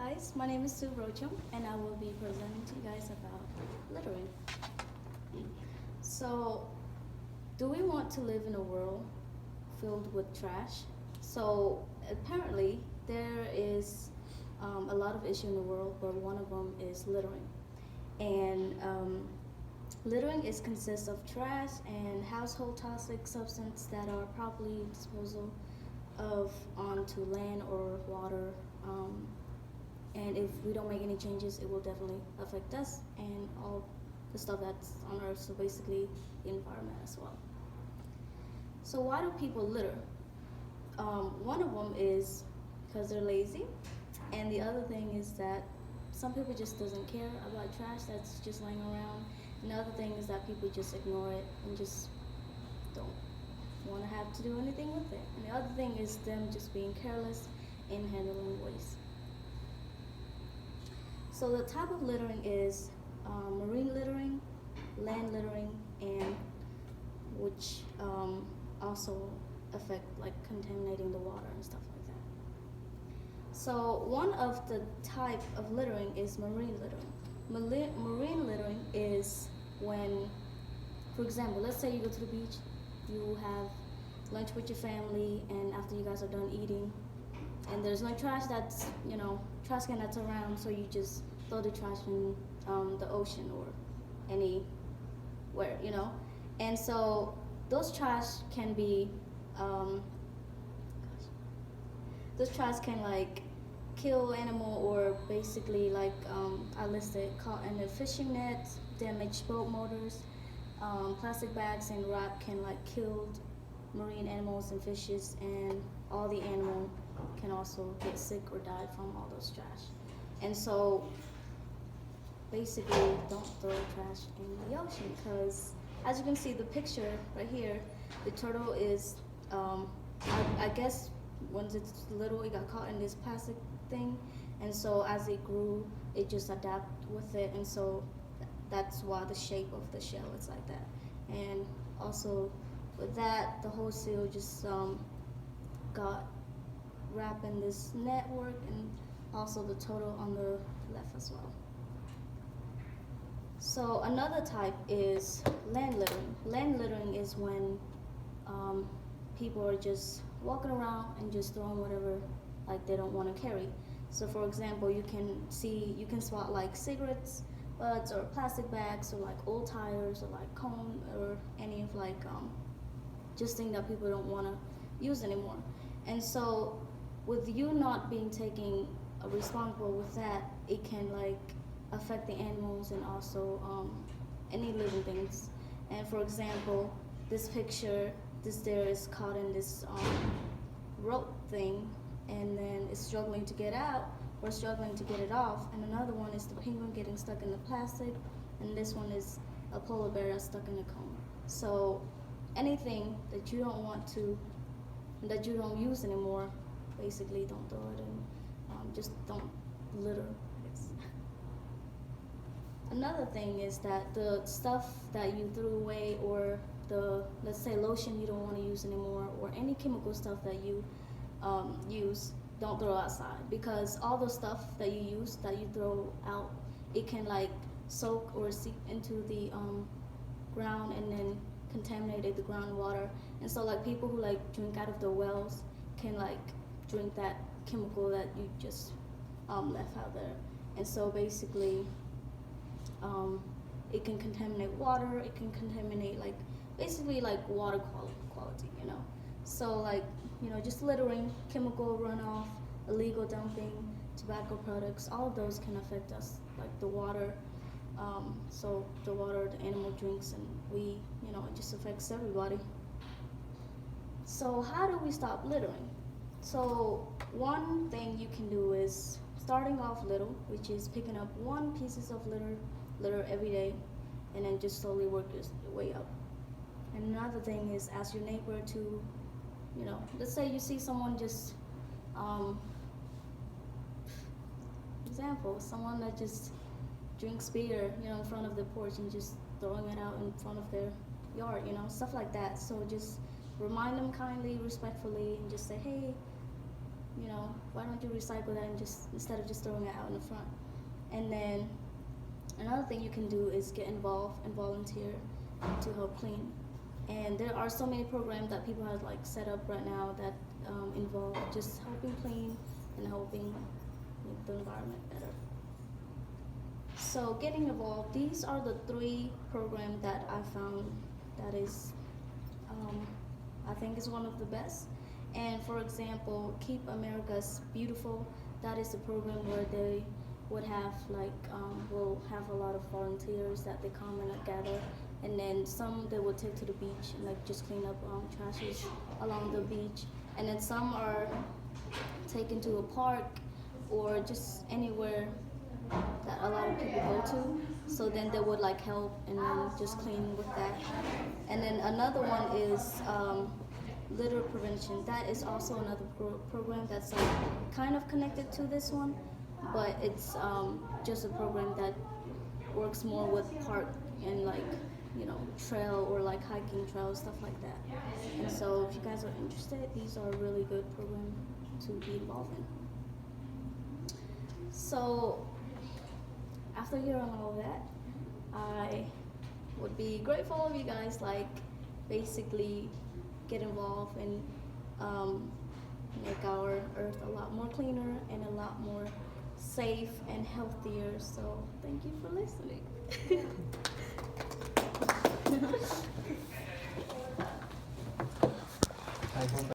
guys, my name is Hsu Rochom and I will be presenting to you guys about littering. So, do we want to live in a world filled with trash? So, apparently, there is a lot of issues in the world, but one of them is littering. And littering consists of trash and household toxic substances that are properly disposal of onto land or water. And if we don't make any changes, it will definitely affect us and all the stuff that's on Earth, so basically the environment as well. So why do people litter? One of them is because they're lazy, and the other thing is that some people just doesn't care about trash that's just laying around. And the other thing is that people just ignore it and just don't want to have to do anything with it. And the other thing is them just being careless in handling waste. So the type of littering is marine littering, land littering, and which also affect like contaminating the water and stuff like that. So one of the type of littering is marine littering. Marine littering is when, for example, let's say you go to the beach, you have lunch with your family, and after you guys are done eating, and there's no trash that's, trash can that's around, so you just throw the trash in the ocean or anywhere, And so those trash can be, those trash can like kill animal or basically like, I listed caught in the fishing nets, damaged boat motors, plastic bags and wrap can like kill marine animals and fishes, and all the animal can also get sick or die from all those trash. And so basically don't throw trash in the ocean, because as you can see the picture right here, the turtle is I guess when it's little it got caught in this plastic thing, and so as it grew it just adapted with it, and so that's why the shape of the shell is like that. And also with that, the whole seal just got wrapped in this network, and also the turtle on the left as well. So another type is land littering. Land littering is when people are just walking around and just throwing whatever like they don't want to carry. So for example, you can spot like cigarettes butts or plastic bags or like old tires or like cone or any of like just things that people don't want to use anymore. And so with you not being taking responsible with that, it can like affect the animals and also any living things. And for example, this picture, this deer is caught in this rope thing, and then it's struggling to get out or struggling to get it off. And another one is the penguin getting stuck in the plastic, and this one is a polar bear that's stuck in a cone. So anything that you don't want to, that you don't use anymore, basically don't throw it in. Just don't litter, I guess. Another thing is that the stuff that you threw away, or the, let's say, lotion you don't want to use anymore, or any chemical stuff that you use, don't throw outside, because all the stuff that you use, that you throw out, it can like soak or seep into the ground and then contaminate the groundwater. And so like people who like drink out of the wells can like drink that chemical that you just left out there. And so basically it can contaminate water, it can contaminate like basically like water quality, So like, just littering, chemical runoff, illegal dumping, tobacco products, all of those can affect us, like the water. So the water the animal drinks, and we, it just affects everybody. So how do we stop littering? So one thing you can do is starting off little, which is picking up one pieces of litter every day, and then just slowly work your way up. And another thing is ask your neighbor to, let's say you see someone just, example, someone that just drinks beer, in front of the porch and just throwing it out in front of their yard, stuff like that. So just remind them kindly, respectfully, and just say, hey, why don't you recycle that and just instead of just throwing it out in the front. And then another thing you can do is get involved and volunteer to help clean. And there are so many programs that people have like set up right now that involve just helping clean and helping make the environment better. So getting involved, these are the 3 programs that I found that is, I think is one of the best. And for example, Keep America's Beautiful, that is a program where they would have will have a lot of volunteers that they come and gather, and then some they would take to the beach and like just clean up trashes along the beach, and then some are taken to a park or just anywhere that a lot of people go to. So then they would like help and then just clean with that. And then another one is litter prevention. That is also another program that's like kind of connected to this one, but it's just a program that works more with park and like trail or like hiking trails, stuff like that. And so if you guys are interested, these are a really good program to be involved in. So after hearing all that, I would be grateful if you guys like basically get involved and make our earth a lot more cleaner and a lot more safe and healthier. So thank you for listening. I hope